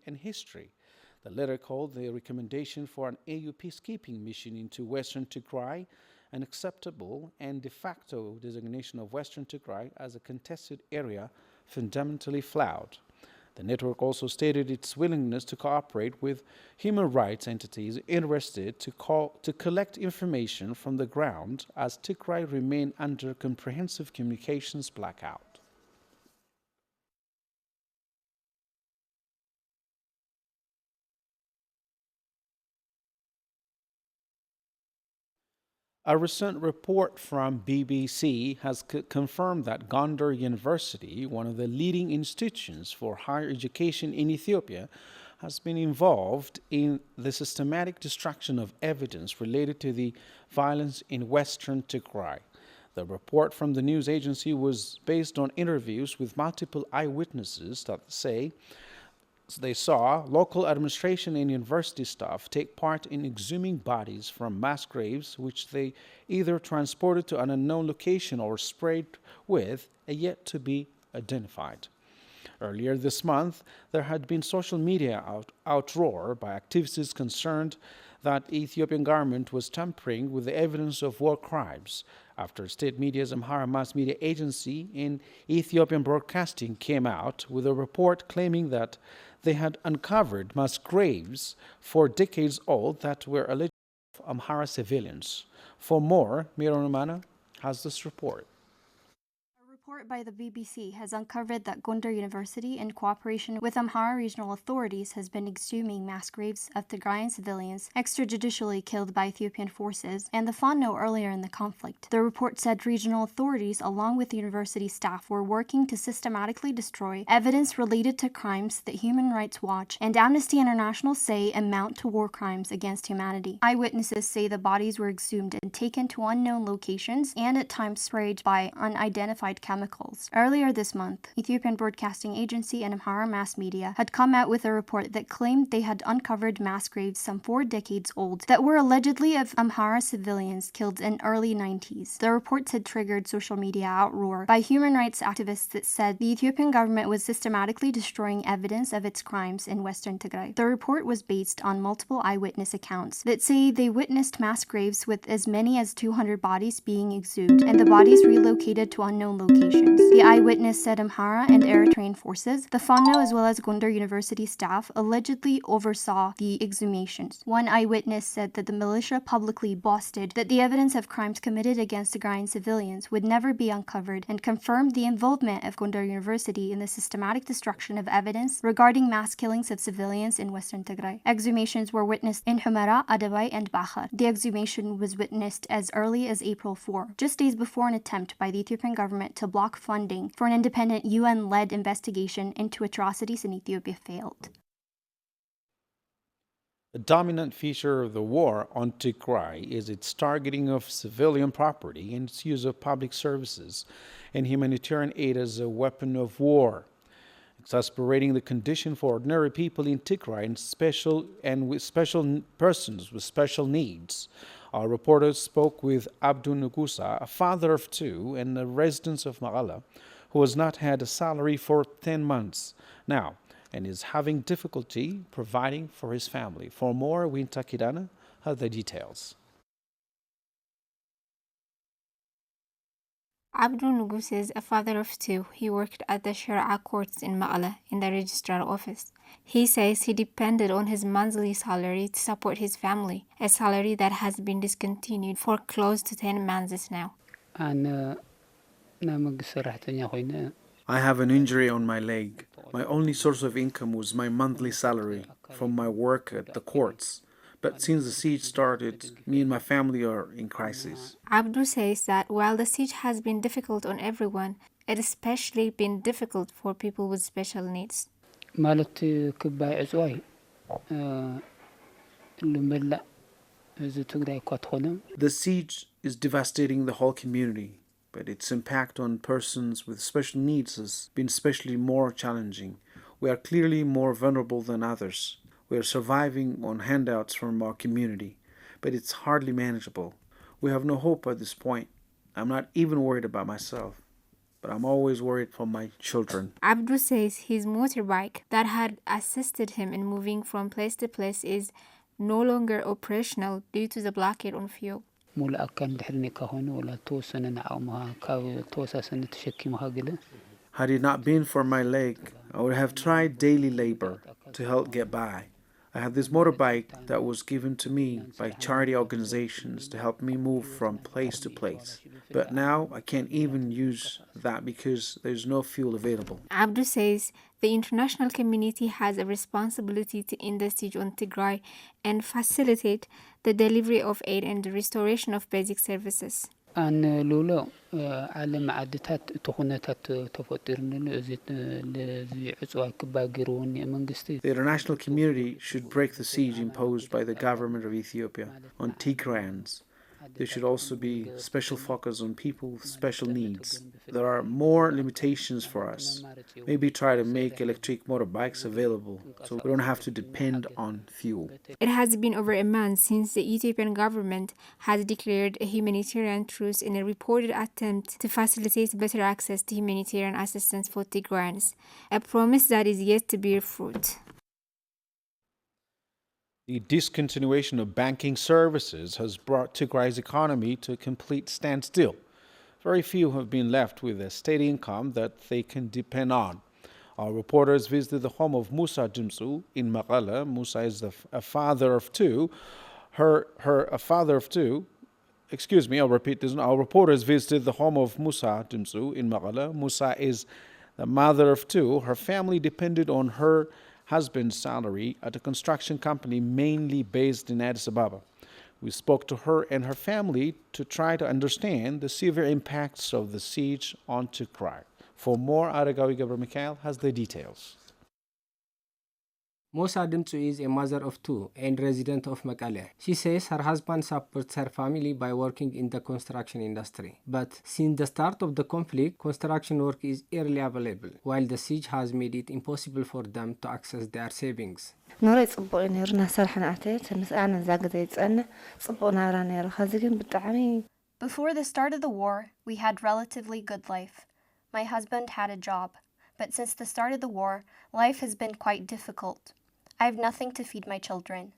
and history. The letter called the recommendation for an AU peacekeeping mission into Western Tigray an acceptable and de facto designation of Western Tigray as a contested area fundamentally flawed. The network also stated its willingness to cooperate with human rights entities interested to collect information from the ground as Tigray remained under comprehensive communications blackout. A recent report from BBC has confirmed that Gondar University, one of the leading institutions for higher education in Ethiopia, has been involved in the systematic destruction of evidence related to the violence in western Tigray. The report from the news agency was based on interviews with multiple eyewitnesses that say they saw local administration and university staff take part in exhuming bodies from mass graves, which they either transported to an unknown location or sprayed with a yet to be identified. Earlier this month, there had been social media outroar by activists concerned that the Ethiopian government was tampering with the evidence of war crimes after state media's Amhara mass media agency in Ethiopian broadcasting came out with a report claiming that they had uncovered mass graves for decades old that were alleged of Amhara civilians. For more, Mira Romana has this report. A report by the BBC has uncovered that Gondar University, in cooperation with Amhara regional authorities, has been exhuming mass graves of Tigrayan civilians extrajudicially killed by Ethiopian forces and the Fano earlier in the conflict. The report said regional authorities, along with university staff, were working to systematically destroy evidence related to crimes that Human Rights Watch and Amnesty International say amount to war crimes against humanity. Eyewitnesses say the bodies were exhumed and taken to unknown locations and at times sprayed by unidentified chemicals. Earlier this month, Ethiopian Broadcasting Agency and Amhara Mass Media had come out with a report that claimed they had uncovered mass graves some 4 decades old that were allegedly of Amhara civilians killed in early 90s. The reports had triggered social media outroar by human rights activists that said the Ethiopian government was systematically destroying evidence of its crimes in western Tigray. The report was based on multiple eyewitness accounts that say they witnessed mass graves with as many as 200 bodies being exhumed and the bodies relocated to unknown locations. The eyewitness said Amhara and Eritrean forces, the Fano as well as Gondar University staff, allegedly oversaw the exhumations. One eyewitness said that the militia publicly boasted that the evidence of crimes committed against Tigrayan civilians would never be uncovered and confirmed the involvement of Gondar University in the systematic destruction of evidence regarding mass killings of civilians in western Tigray. Exhumations were witnessed in Humera, Adabay, and Bahar. The exhumation was witnessed as early as April 4, just days before an attempt by the Ethiopian government to block funding for an independent UN-led investigation into atrocities in Ethiopia failed. The dominant feature of the war on Tigray is its targeting of civilian property and its use of public services and humanitarian aid as a weapon of war, exasperating the condition for ordinary people in Tigray and with special persons with special needs. Our reporters spoke with Abdul Nugusa, a father of 2 and a resident of Magala, who has not had a salary for 10 months now and is having difficulty providing for his family. For more, Winta Kidana has the details. Abdul Nugus is a father of 2. He worked at the Sharia courts in Ma'ala in the registrar office. He says he depended on his monthly salary to support his family, a salary that has been discontinued for close to 10 months now. I have an injury on my leg. My only source of income was my monthly salary from my work at the courts. But since the siege started, me and my family are in crisis. Abdul says that while the siege has been difficult on everyone, it especially been difficult for people with special needs. The siege is devastating the whole community, but its impact on persons with special needs has been especially more challenging. We are clearly more vulnerable than others. We are surviving on handouts from our community, but it's hardly manageable. We have no hope at this point. I'm not even worried about myself, but I'm always worried for my children. Abdu says his motorbike that had assisted him in moving from place to place is no longer operational due to the blockade on fuel. ሙሉእ ኣካል ድሕርኒ ከሆነ ወላ ተወሰነ ንዓቕምኻ ካብ ተወሳሰነ ተሸኪምኻ ገለ Had it not been for my leg, I would have tried daily labor to help get by. I had this motorbike that was given to me by charity organizations to help me move from place to place. But now I can't even use that because there's no fuel available. Abdu says the international community has a responsibility to end the siege on Tigray and facilitate the delivery of aid and the restoration of basic services. ኣነ ሉሎ ዓለም ዓድታት እቲ ኩነታት ተፈጢሩንሉ እዚ ዕፅዋት ክባጊርዎን መንግስቲ The international community should break the siege imposed by the government of Ethiopia on Tigrayans. There should also be special focus on people with special needs. There are more limitations for us. Maybe try to make electric motorbikes available so we don't have to depend on fuel. It has been over a month since the Ethiopian government has declared a humanitarian truce in a reported attempt to facilitate better access to humanitarian assistance for Tigrayans, a promise that is yet to bear fruit. The discontinuation of banking services has brought Tigray's economy to a complete standstill. Very few have been left with a steady income that they can depend on. Our reporters visited the home of Musa Dimsu in Maqala. Musa is a father of two. A father of two. Excuse me, I'll repeat this. Our reporters visited the home of Musa Dimsu in Maqala. Musa is the mother of two. Her family depended on her husband's salary at a construction company mainly based in Addis Ababa. We spoke to her and her family to try to understand the severe impacts of the siege on Tigray. For more, Aragawi Gabra Mikhail has the details. Musa Dimtsu is a mother of two and resident of Mekelle. She says her husband supports her family by working in the construction industry. But since the start of the conflict, construction work is rarely available, while the siege has made it impossible for them to access their savings. نوري صبوا نيرنا سرحنا عتيت نسأنا زاقد يتسأنا صبوا نارا نير خازقين بالطعمي. Before the start of the war, we had relatively good life. My husband had a job, but since the start of the war, life has been quite difficult. I have nothing to feed my children.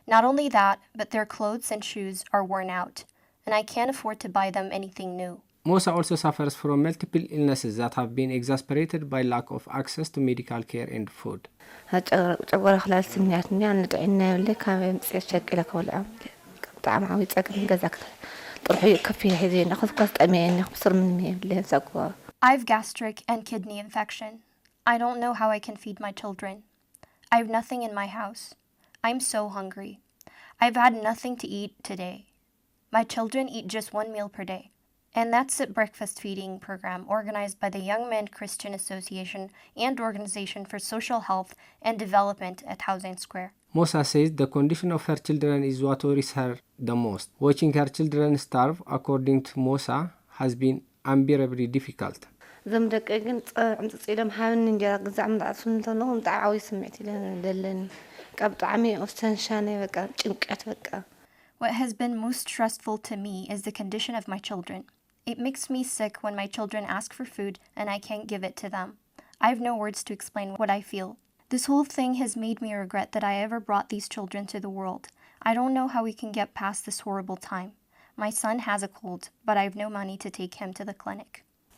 Not only that, but their clothes and shoes are worn out, and I can't afford to buy them anything new. Musa also suffers from multiple illnesses that have been exacerbated by lack of access to medical care and food. هتقول خلال سمياتني أنا دعينا ولا كان يشك لك ولا طعم عوي تسكن جزاك طرحي كفي حزين ناخذ قسط أمين نخسر مني اللي سقوا. I have gastric and kidney infection. I don't know how I can feed my children. I have nothing in my house. I'm so hungry. I've had nothing to eat today. My children eat just one meal per day. And that's a breakfast feeding program organized by the Young Men Christian Association and Organization for Social Health and Development at Housing Square. Musa says the condition of her children is what worries her the most. Watching her children starve, according to Musa, has been unbearably difficult. زمدك أجن عم حاول نجرا قزع مدعسون تنو مدعوي سمعتي لنا دلني قبض عمي أستنشاني بقى جنكت بقى. What has been most stressful to me is the condition of my children. It makes me sick when my children ask for food and I can't give it to them. I have no words to explain what I feel. This whole thing has made me regret that I ever brought these children to the world. I don't know how we can get past this horrible time. My son has a cold, but I have no money to take him to the clinic.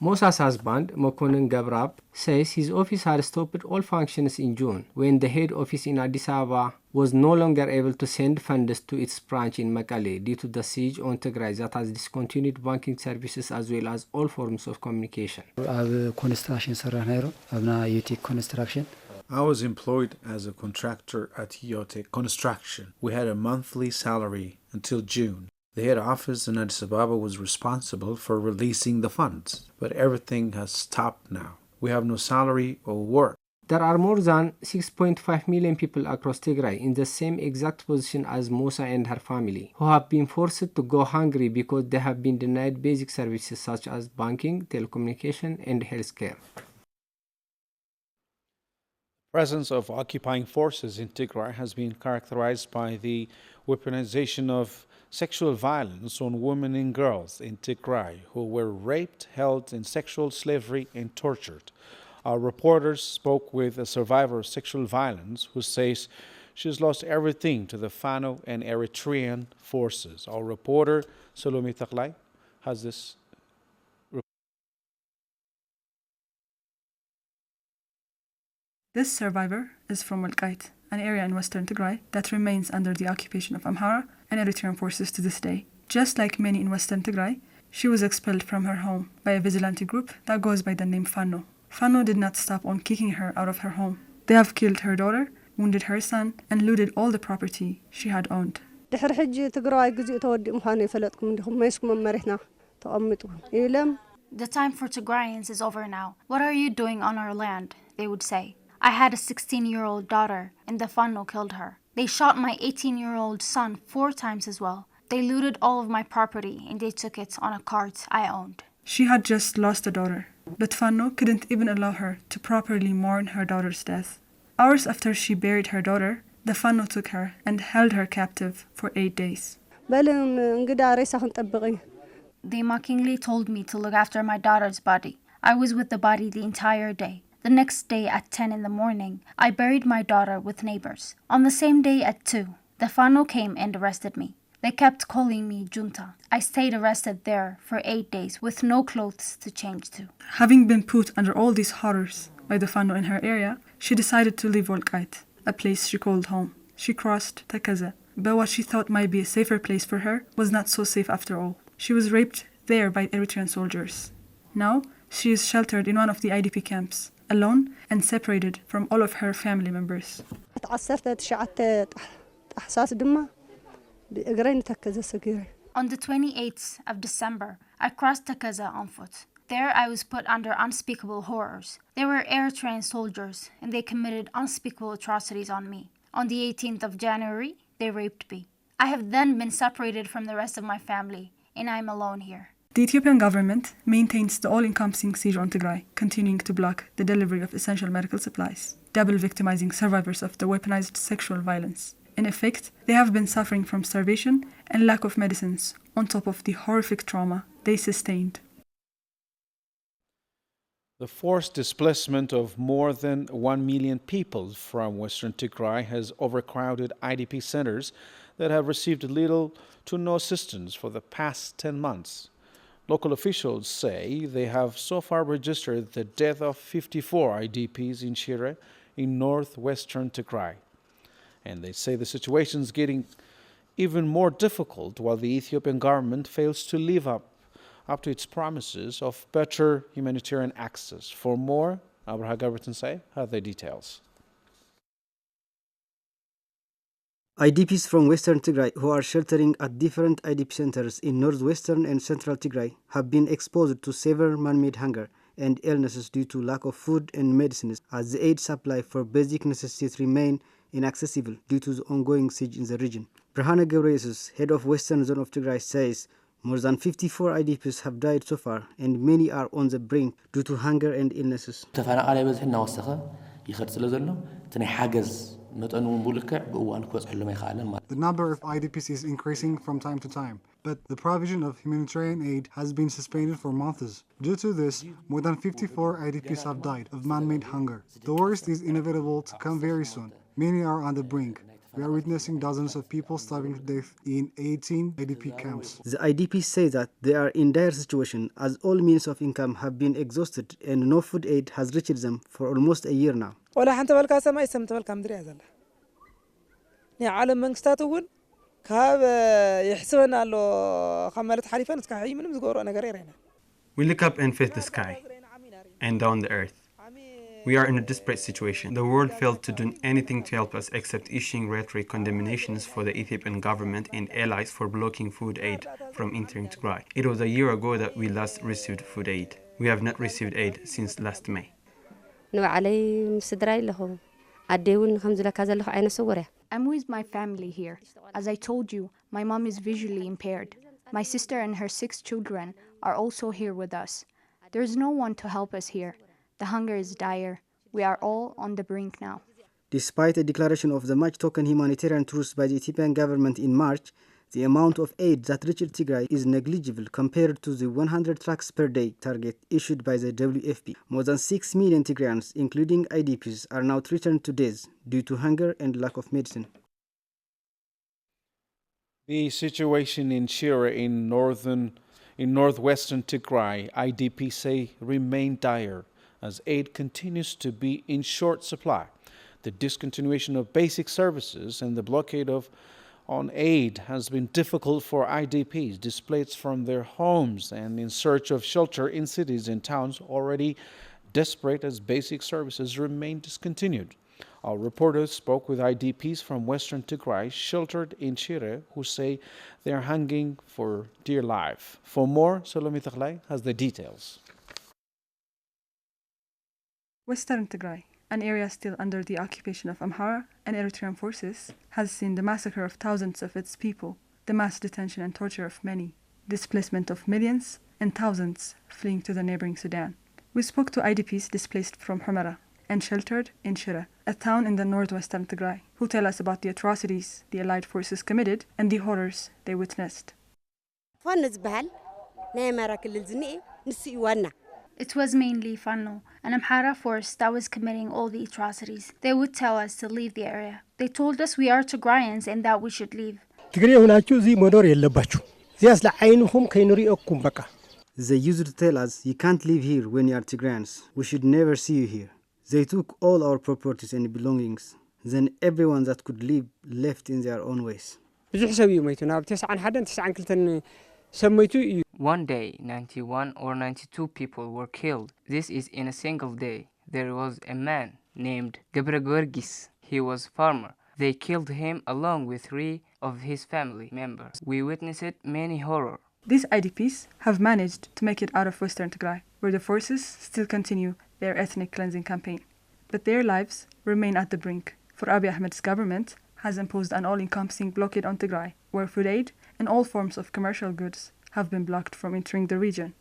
Musa's husband, Mokonen Gabrab, says his office had stopped all functions in June when the head office in Addis Ababa was no longer able to send funds to its branch in Mekelle due to the siege on Tigray that has discontinued banking services as well as all forms of communication. I was employed as a contractor at Yote Construction. We had a monthly salary until June. The head office in Addis Ababa was responsible for releasing the funds, but everything has stopped now. We have no salary or work. There are more than 6.5 million people across Tigray in the same exact position as Musa and her family, who have been forced to go hungry because they have been denied basic services such as banking, telecommunication, and healthcare. Presence of occupying forces in Tigray has been characterized by the weaponization of sexual violence on women and girls in Tigray who were raped, held in sexual slavery, and tortured. Our reporters spoke with a survivor of sexual violence who says she's lost everything to the Fano and Eritrean forces. Our reporter, Salome Tigrai, has this. This survivor is from Walqait, an area in western Tigray that remains under the occupation of Amhara and Eritrean forces to this day. Just like many in western Tigray, she was expelled from her home by a vigilante group that goes by the name Fano. Fano did not stop on kicking her out of her home. They have killed her daughter, wounded her son, and looted all the property she had owned. ድሕሪ ሕጂ ትግራይ ግዜኡ ተወዲኡ ምዃኑ የፈለጥኩም እንዲኹም መይስኩም መሬትና ተቐምጡ ኢሎም The time for Tigrayans is over now. What are you doing on our land? They would say. I had a 16-year-old daughter, and the Fano killed her. They shot my 18-year-old son 4 times as well. They looted all of my property, and they took it on a cart I owned. She had just lost a daughter, but Fano couldn't even allow her to properly mourn her daughter's death. Hours after she buried her daughter, the Fano took her and held her captive for 8 days. በልን እንግዳ ሬሳ ክንጠብቕ እዩ They mockingly told me to look after my daughter's body. I was with the body the entire day. The next day at 10 in the morning, I buried my daughter with neighbors. On the same day at 2, the Fano came and arrested me. They kept calling me junta. I stayed arrested there for 8 days with no clothes to change to. Having been put under all these horrors by the Fano in her area, she decided to leave Walqait, a place she called home. She crossed Takaza, but what she thought might be a safer place for her was not so safe after all. She was raped there by Eritrean soldiers. Now, she is sheltered in one of the IDP camps, alone and separated from all of her family members. On the 28th of December, I crossed Takaza on foot. There I was put under unspeakable horrors. They were Eritrean soldiers, and they committed unspeakable atrocities on me. On the 18th of January, they raped me. I have then been separated from the rest of my family, and I am alone here. The Ethiopian government maintains the all-encompassing siege on Tigray, continuing to block the delivery of essential medical supplies, double victimizing survivors of the weaponized sexual violence. In effect, they have been suffering from starvation and lack of medicines, on top of the horrific trauma they sustained. The forced displacement of more than 1 million people from western Tigray has overcrowded IDP centers that have received little to no assistance for the past 10 months. Local officials say they have so far registered the death of 54 IDPs in Shire in northwestern Tigray. And they say the situation is getting even more difficult while the Ethiopian government fails to live up to its promises of better humanitarian access. For more, Abraha Gabertensay have the details. IDPs from western Tigray who are sheltering at different IDP centers in northwestern and central Tigray have been exposed to severe man-made hunger and illnesses due to lack of food and medicines, as the aid supply for basic necessities remain inaccessible due to the ongoing siege in the region. Brahana Gebreyesus, head of western zone of Tigray, says more than 54 IDPs have died so far, and many are on the brink due to hunger and illnesses. The number of IDPs is increasing from time to time, but the provision of humanitarian aid has been suspended for months. Due to this, more than 54 IDPs have died of man-made hunger. The worst is inevitable to come very soon. Many are on the brink. We are witnessing dozens of people starving to death in 18 IDP camps. The IDPs say that they are in dire situation as all means of income have been exhausted and no food aid has reached them for almost a year now. ولا حنت بالك سماي سمت بالك مدري هذا يا عالم منكستات ول كاب يحسبنا له خملت حليفة نتكحي من مزجور أنا قرير هنا. We look up and face the sky and down the earth. We are in a desperate situation. The world failed to do anything to help us except issuing rhetoric condemnations for the Ethiopian government and allies for blocking food aid from entering Tigray. It was a year ago that we last received food aid. We have not received aid since last May. I'm with my family here. As I told you, my mom is visually impaired. My sister and her 6 children are also here with us. There is no one to help us here. The hunger is dire. We are all on the brink now. Despite a declaration of the much-talked humanitarian truce by the Ethiopian government in March, the amount of aid that reached Tigray is negligible compared to the 100 trucks per day target issued by the WFP. More than 6 million Tigrayans, including IDPs, are now threatened to death due to hunger and lack of medicine. The situation in Shire in northwestern Tigray, IDP say, remain dire as aid continues to be in short supply. The discontinuation of basic services and the blockade on aid has been difficult for IDPs displaced from their homes and in search of shelter in cities and towns already desperate as basic services remain discontinued. Our reporters spoke with IDPs from western Tigray sheltered in Shire who say they are hanging for dear life. For more, Salome Tigrai has the details. Western Tigray, an area still under the occupation of Amhara and Eritrean forces, has seen the massacre of thousands of its people, the mass detention and torture of many, displacement of millions, and thousands fleeing to the neighboring Sudan. We spoke to IDPs displaced from Humera and sheltered in Shire, a town in the northwestern Tigray, who tell us about the atrocities the Allied forces committed and the horrors they witnessed. It was mainly Fano, an Amhara force that was committing all the atrocities. They would tell us to leave the area. They told us we are Tigrayans and that we should leave. They used to tell us, you can't live here when you are Tigrayans. We should never see you here. They took all our properties and belongings. Then everyone that could live left in their own ways. One day, 91 or 92 people were killed. This is in a single day. There was a man named Gebregorgis. He was farmer. They killed him along with 3 of his family members. We witnessed many horror. These IDPs have managed to make it out of Western Tigray, where the forces still continue their ethnic cleansing campaign. But their lives remain at the brink, for Abiy Ahmed's government has imposed an all-encompassing blockade on Tigray, where food aid and all forms of commercial goods have been blocked from entering the region.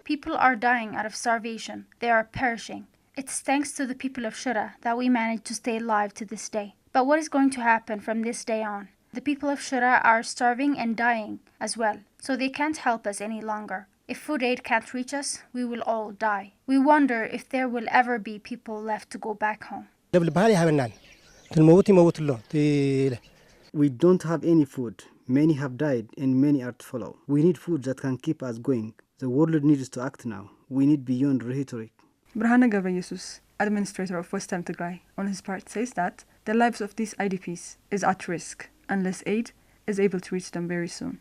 People are dying out of starvation. They are perishing. It's thanks to the people of Shira that we managed to stay alive to this day. But what is going to happen from this day on? The people of Shira are starving and dying as well, so they can't help us any longer. If food aid can't reach us, we will all die. We wonder if there will ever be people left to go back home. We don't have any food. Many have died and many are to follow. We need food that can keep us going. The world needs to act now. We need beyond rhetoric. Brahana Gavrayesus, administrator of Western Tigray, on his part says that the lives of these IDPs is at risk unless aid is able to reach them very soon.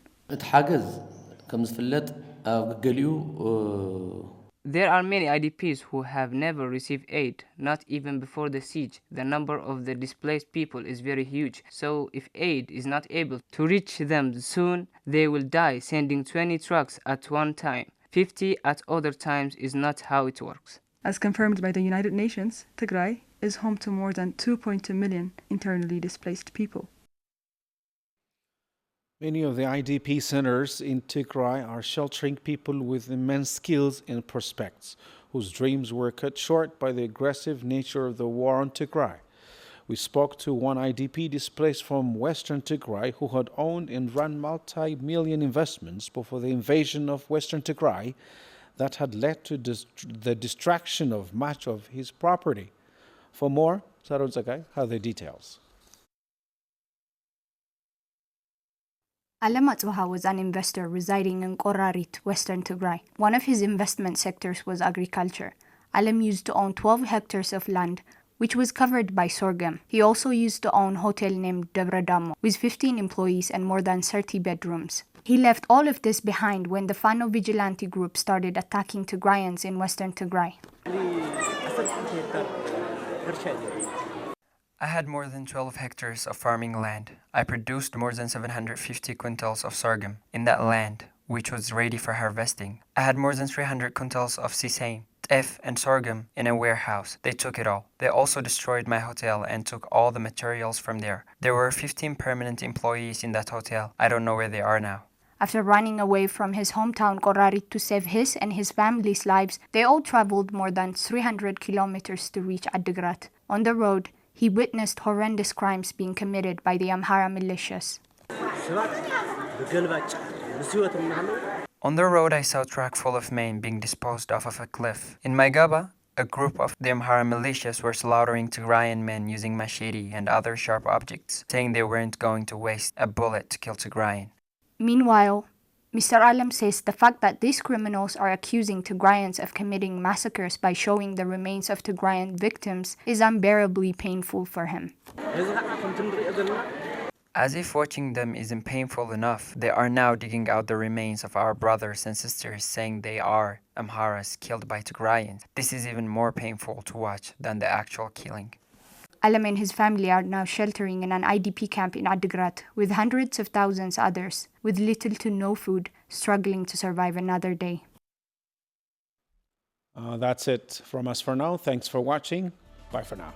There are many IDPs who have never received aid, not even before the siege. The number of the displaced people is very huge, so if aid is not able to reach them soon, they will die. Sending 20 trucks at one time, 50 at other times is not how it works. As confirmed by the United Nations, Tigray is home to more than 2.2 million internally displaced people. Many of the IDP centers in Tigray are sheltering people with immense skills and prospects, whose dreams were cut short by the aggressive nature of the war on Tigray. We spoke to one IDP displaced from western Tigray who had owned and run multi-million investments before the invasion of western Tigray that had led to the destruction of much of his property. For more, Saron Zagai has the details. Alam Atzwaha was an investor residing in Qorarit, Western Tigray. One of his investment sectors was agriculture. Alam used to own 12 hectares of land, which was covered by sorghum. He also used to own a hotel named Devradamo, with 15 employees and more than 30 bedrooms. He left all of this behind when the Fano vigilante group started attacking Tigrayans in Western Tigray. I had more than 12 hectares of farming land. I produced more than 750 quintals of sorghum in that land, which was ready for harvesting. I had more than 300 quintals of sesame, teff, and sorghum in a warehouse. They took it all. They also destroyed my hotel and took all the materials from there. There were 15 permanent employees in that hotel. I don't know where they are now. After running away from his hometown Qorarit to save his and his family's lives, they all traveled more than 300 kilometers to reach Adigrat. On the road, he witnessed horrendous crimes being committed by the Amhara militias. On the road, I saw a truck full of men being disposed of a cliff. In Maigaba, a group of the Amhara militias were slaughtering Tigrayan men using machete and other sharp objects, saying they weren't going to waste a bullet to kill Tigrayan. Meanwhile, Mr. Alam says the fact that these criminals are accusing Tigrayans of committing massacres by showing the remains of Tigrayan victims is unbearably painful for him. As if watching them isn't painful enough, they are now digging out the remains of our brothers and sisters, saying they are Amharas killed by Tigrayans. This is even more painful to watch than the actual killing. Alam and his family are now sheltering in an IDP camp in Adigrat, with hundreds of thousands others, with little to no food, struggling to survive another day. That's it from us for now. Thanks for watching. Bye for now.